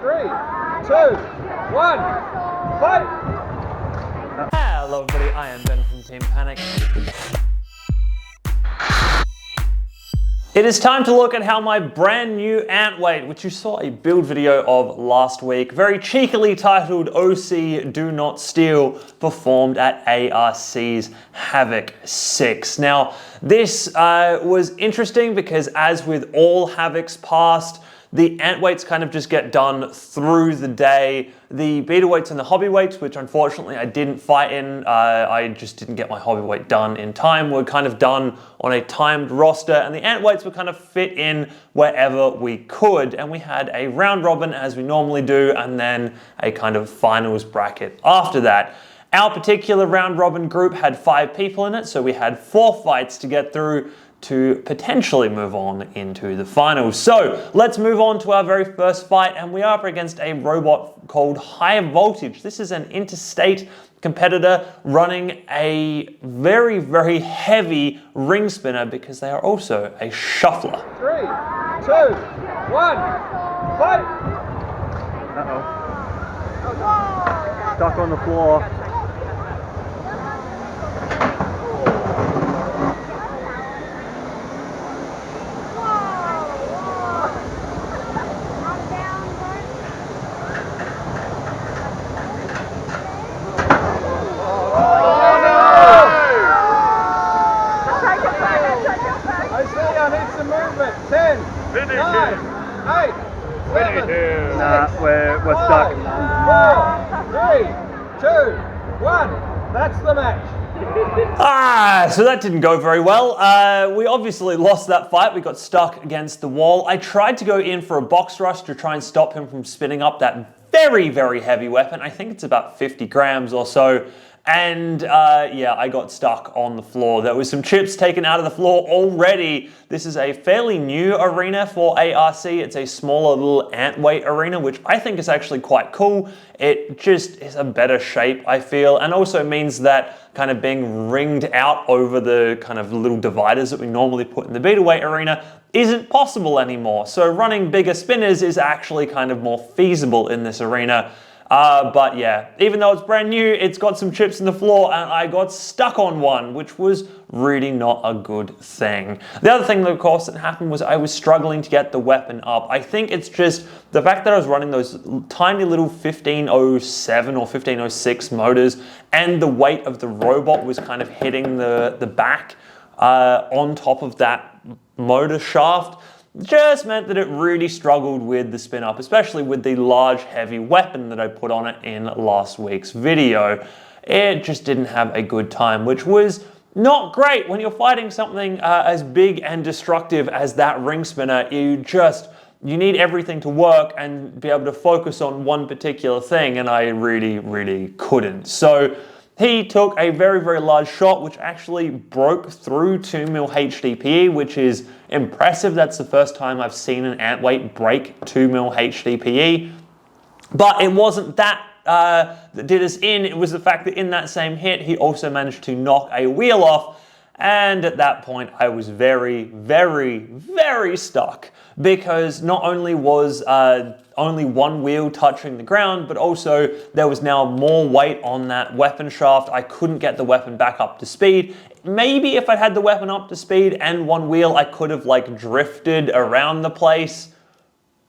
3, 2, 1, fight! Hello everybody, I am Ben from Team Panic. It is time to look at how my brand new ant weight, which you saw a build video of last week, very cheekily titled OC Do Not Steal, performed at ARC's Havoc 6. Now, this was interesting because as with all Havocs past, the ant weights kind of just get done through the day. The beta weights and the hobby weights, which unfortunately I didn't fight in, I just didn't get my hobby weight done in time, were kind of done on a timed roster, and the ant weights would kind of fit in wherever we could. And we had a round robin as we normally do, and then a kind of finals bracket after that. Our particular round robin group had 5 people in it, so we had 4 fights to get through to potentially move on into the finals. So let's move on to our very first fight, and we are up against a robot called High Voltage. This is an interstate competitor running a very, very heavy ring spinner because they are also a shuffler. 3, 2, 1, fight! Uh-oh. Stuck on the floor. Movement. 10, 9, 8, 7, Nah, we're stuck. 4, 3, 2, 1. That's the match. So that didn't go very well. We obviously lost that fight. We got stuck against the wall. I tried to go in for a box rush to try and stop him from spinning up that very, very heavy weapon. I think it's about 50 grams or so. And yeah, I got stuck on the floor. There was some chips taken out of the floor already. This is a fairly new arena for ARC. It's a smaller little ant weight arena, which I think is actually quite cool. It just is a better shape, I feel, and also means that kind of being ringed out over the kind of little dividers that we normally put in the beta weight arena isn't possible anymore. So running bigger spinners is actually kind of more feasible in this arena. But yeah, even though it's brand new, it's got some chips in the floor and I got stuck on one, which was really not a good thing. The other thing, of course, that happened was I was struggling to get the weapon up. I think it's just the fact that I was running those tiny little 1507 or 1506 motors, and the weight of the robot was kind of hitting the back on top of that motor shaft. Just meant that it really struggled with the spin up, especially with the large heavy weapon that I put on it in last week's video. It just didn't have a good time, which was not great when you're fighting something as big and destructive as that ring spinner. You need everything to work and be able to focus on one particular thing, and I really, really couldn't. So he took a very, very large shot, which actually broke through 2 mil HDPE, which is impressive. That's the first time I've seen an ant weight break 2 mil HDPE. But it wasn't that that did us in. It was the fact that in that same hit, he also managed to knock a wheel off. And at that point, I was very, very, very stuck, because not only was only one wheel touching the ground, but also there was now more weight on that weapon shaft. I couldn't get the weapon back up to speed. Maybe if I had the weapon up to speed and one wheel, I could have like drifted around the place.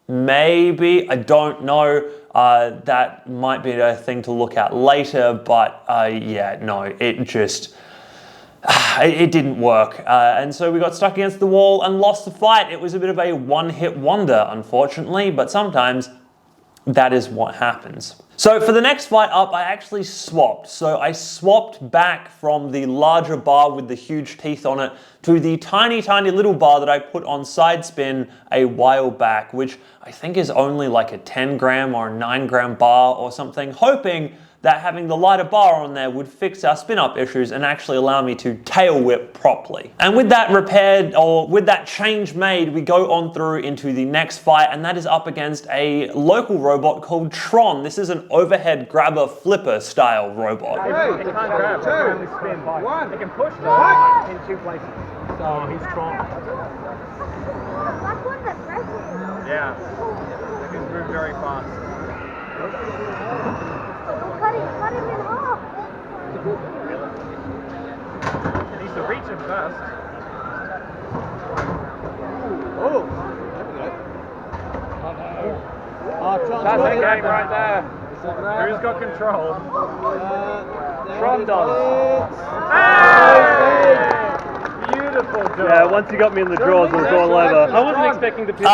Maybe, I don't know. That might be a thing to look at later, but yeah, no, it just... it didn't work, and so we got stuck against the wall and lost the fight. It was a bit of a one-hit wonder, unfortunately, but sometimes that is what happens. So for the next fight up, I actually swapped. So I swapped back from the larger bar with the huge teeth on it to the tiny, tiny little bar that I put on side spin a while back, which I think is only like a 10 gram or a 9 gram bar or something, hoping that having the lighter bar on there would fix our spin-up issues and actually allow me to tail whip properly. And with that repaired, or with that change made, we go on through into the next fight, and that is up against a local robot called Tron. This is an overhead grabber flipper style robot. It can't grab, it can only spin. It can push though in 2 places. So he's Tron. Yeah, it can move very fast. Cut him in half. He needs to reach him first. Oh, Tron's That's got the it. game right there. It's a grab. Who's got control? There Tron it is. does. Hey! Beautiful job. Yeah, once you got me in the drawers, it was all over. I wasn't expecting to pitch.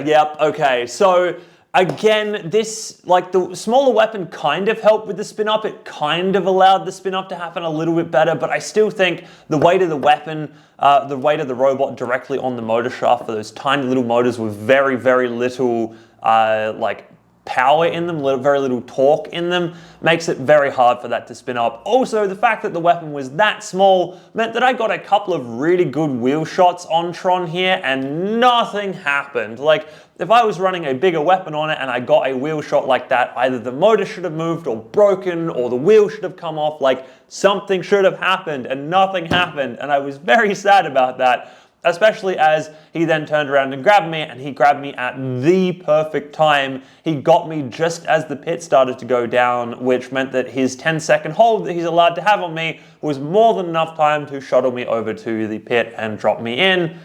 Yep, okay. So again, this, like the smaller weapon kind of helped with the spin up. It kind of allowed the spin up to happen a little bit better, but I still think the weight of the weapon, the weight of the robot directly on the motor shaft for those tiny little motors with very, very little like power in them, very little torque in them, makes it very hard for that to spin up. Also, the fact that the weapon was that small meant that I got a couple of really good wheel shots on Tron here and nothing happened. Like, if I was running a bigger weapon on it and I got a wheel shot like that, either the motor should have moved or broken or the wheel should have come off, like something should have happened and nothing happened. And I was very sad about that, especially as he then turned around and grabbed me, and he grabbed me at the perfect time. He got me just as the pit started to go down, which meant that his 10-second hold that he's allowed to have on me was more than enough time to shuttle me over to the pit and drop me in.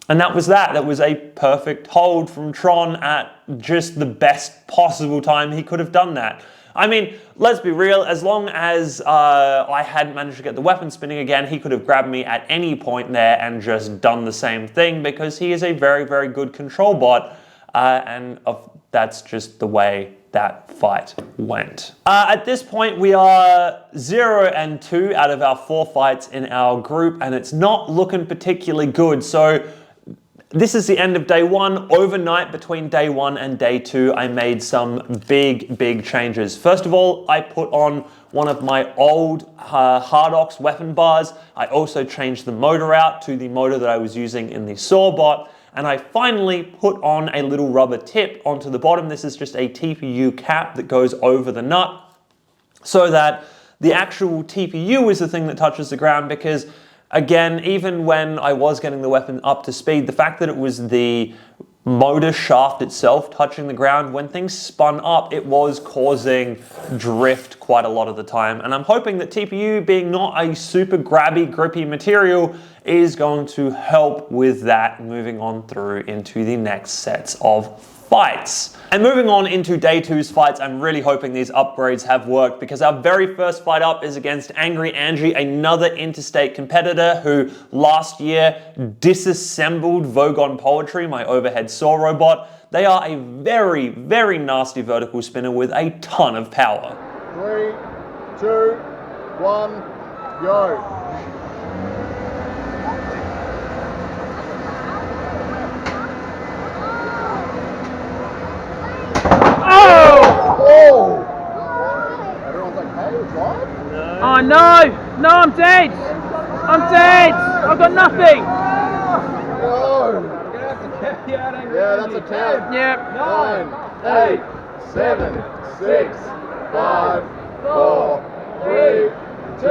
And that was that. That was a perfect hold from Tron at just the best possible time he could have done that. I mean, let's be real, as long as I hadn't managed to get the weapon spinning again, he could have grabbed me at any point there and just done the same thing, because he is a very, very good control bot, and that's just the way that fight went. At this point, we are 0-2 out of our 4 fights in our group, and it's not looking particularly good. So this is the end of day 1. Overnight between day 1 and day 2, I made some big changes. First of all, I put on one of my old Hardox weapon bars. I also changed the motor out to the motor that I was using in the Sawbot. And I finally put on a little rubber tip onto the bottom. This is just a TPU cap that goes over the nut, so that the actual TPU is the thing that touches the ground, because again, even when I was getting the weapon up to speed, the fact that it was the motor shaft itself touching the ground, when things spun up, it was causing drift quite a lot of the time. And I'm hoping that TPU, being not a super grabby, grippy material, is going to help with that moving on through into the next sets of fights. And moving on into day 2's fights, I'm really hoping these upgrades have worked, because our very first fight up is against Angry Angie, another interstate competitor who last year disassembled Vogon Poetry, my overhead saw robot. They are a very, very nasty vertical spinner with a ton of power. 3, 2, 1, go. Oh! Everyone's like, hey, drive? Oh no! No, I'm dead! I'm dead! I've got nothing! No! We're gonna have to carry out Angry Yeah, that's a Angie. 10. Yep. 9, 8, 7, 6, 5, 4, 3, 2,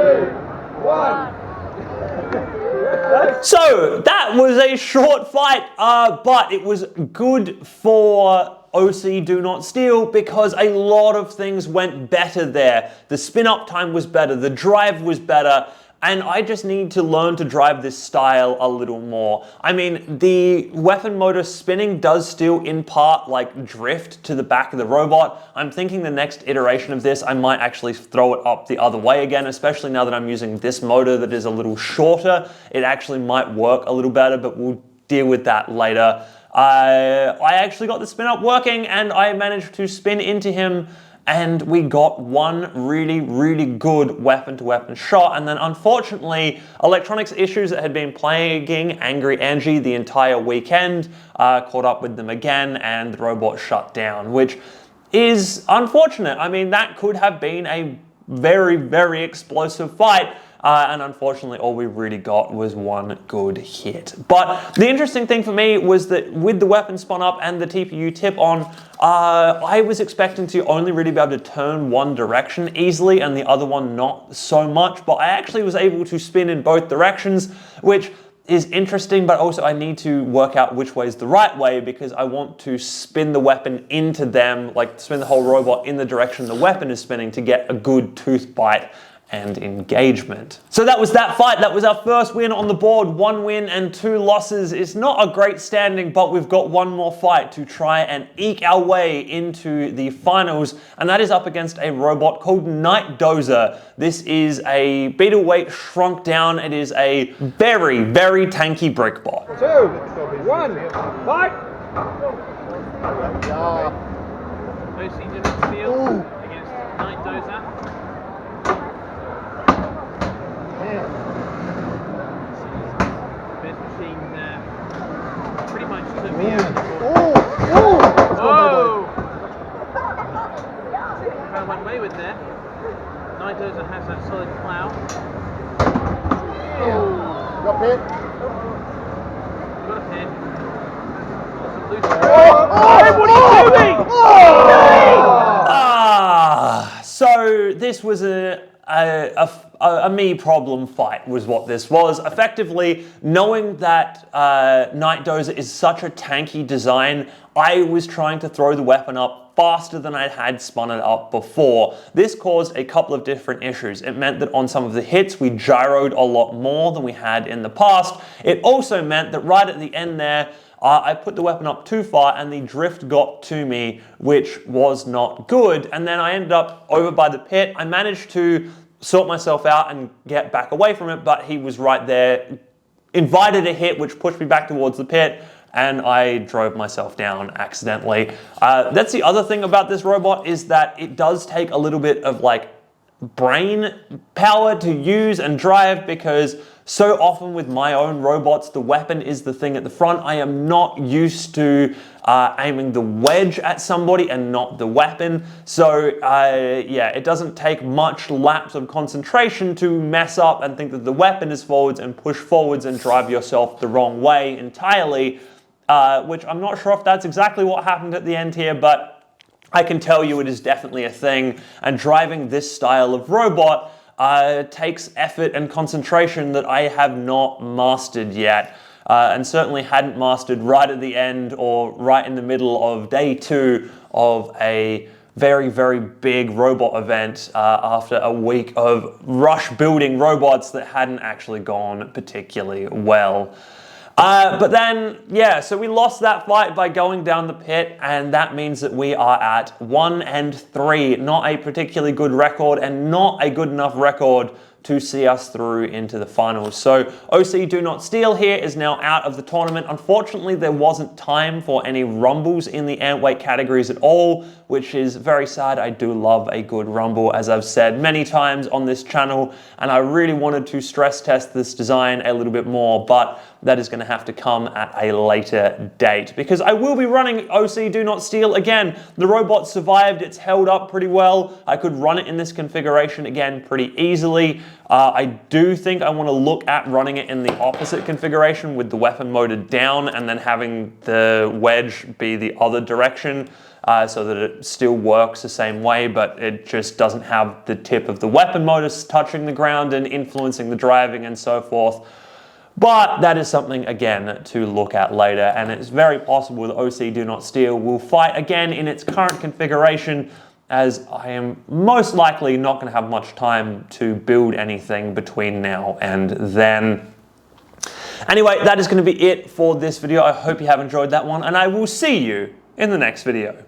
1. So that was a short fight, but it was good for OC Do Not Steal, because a lot of things went better there. The spin up time was better, the drive was better, and I just need to learn to drive this style a little more. I mean, the weapon motor spinning does still in part like drift to the back of the robot. I'm thinking the next iteration of this, I might actually throw it up the other way again, especially now that I'm using this motor that is a little shorter. It actually might work a little better, but we'll deal with that later. I actually got the spin up working, and I managed to spin into him, and we got one really, really good weapon-to-weapon shot. And then unfortunately, electronics issues that had been plaguing Angry Angie the entire weekend caught up with them again, and the robot shut down, which is unfortunate. I mean, that could have been a very, very explosive fight. And unfortunately, all we really got was one good hit. But the interesting thing for me was that with the weapon spun up and the TPU tip on, I was expecting to only really be able to turn one direction easily and the other one not so much. But I actually was able to spin in both directions, which is interesting, but also I need to work out which way is the right way because I want to spin the weapon into them, like spin the whole robot in the direction the weapon is spinning to get a good tooth bite and engagement. So that was that fight. That was our first win on the board. 1 win and 2 losses. It's not a great standing, but we've got one more fight to try and eke our way into the finals, and that is up against a robot called Night Dozer. This is a beetle weight shrunk down. It is a very, very tanky brick bot. 2, 1, fight! OC didn't steal against Night Dozer. This machine pretty much took me out. Whoa! Kind of went away with there. Night Dozer has that solid plow. Got hit. Got a pin. Some loose. What are you doing? So this was a me problem fight was what this was. Effectively, knowing that Night Dozer is such a tanky design, I was trying to throw the weapon up faster than I had spun it up before. This caused a couple of different issues. It meant that on some of the hits, we gyroed a lot more than we had in the past. It also meant that right at the end there, I put the weapon up too far and the drift got to me, which was not good. And then I ended up over by the pit. I managed to sort myself out and get back away from it, but he was right there, invited a hit, which pushed me back towards the pit, and I drove myself down accidentally. That's the other thing about this robot, is that it does take a little bit of like brain power to use and drive, because so often with my own robots, the weapon is the thing at the front. I am not used to aiming the wedge at somebody and not the weapon. So yeah, it doesn't take much lapse of concentration to mess up and think that the weapon is forwards and push forwards and drive yourself the wrong way entirely, which I'm not sure if that's exactly what happened at the end here, but I can tell you it is definitely a thing, and driving this style of robot takes effort and concentration that I have not mastered yet, and certainly hadn't mastered right at the end or right in the middle of day 2 of a very, very big robot event after a week of rush building robots that hadn't actually gone particularly well. But then, yeah, so we lost that fight by going down the pit, and that means that we are at 1-3. Not a particularly good record, and not a good enough record to see us through into the finals. So OC Do Not Steal here is now out of the tournament. Unfortunately, there wasn't time for any rumbles in the ant weight categories at all, which is very sad. I do love a good rumble, as I've said many times on this channel, and I really wanted to stress test this design a little bit more, but that is going to have to come at a later date, because I will be running OC Do Not Steal again. The robot survived, it's held up pretty well. I could run it in this configuration again pretty easily. I do think I want to look at running it in the opposite configuration with the weapon motor down and then having the wedge be the other direction, so that it still works the same way, but it just doesn't have the tip of the weapon motor touching the ground and influencing the driving and so forth. But that is something, again, to look at later, and it's very possible that OC Do Not Steal will fight again in its current configuration, as I am most likely not going to have much time to build anything between now and then. Anyway, that is going to be it for this video. I hope you have enjoyed that one, and I will see you in the next video.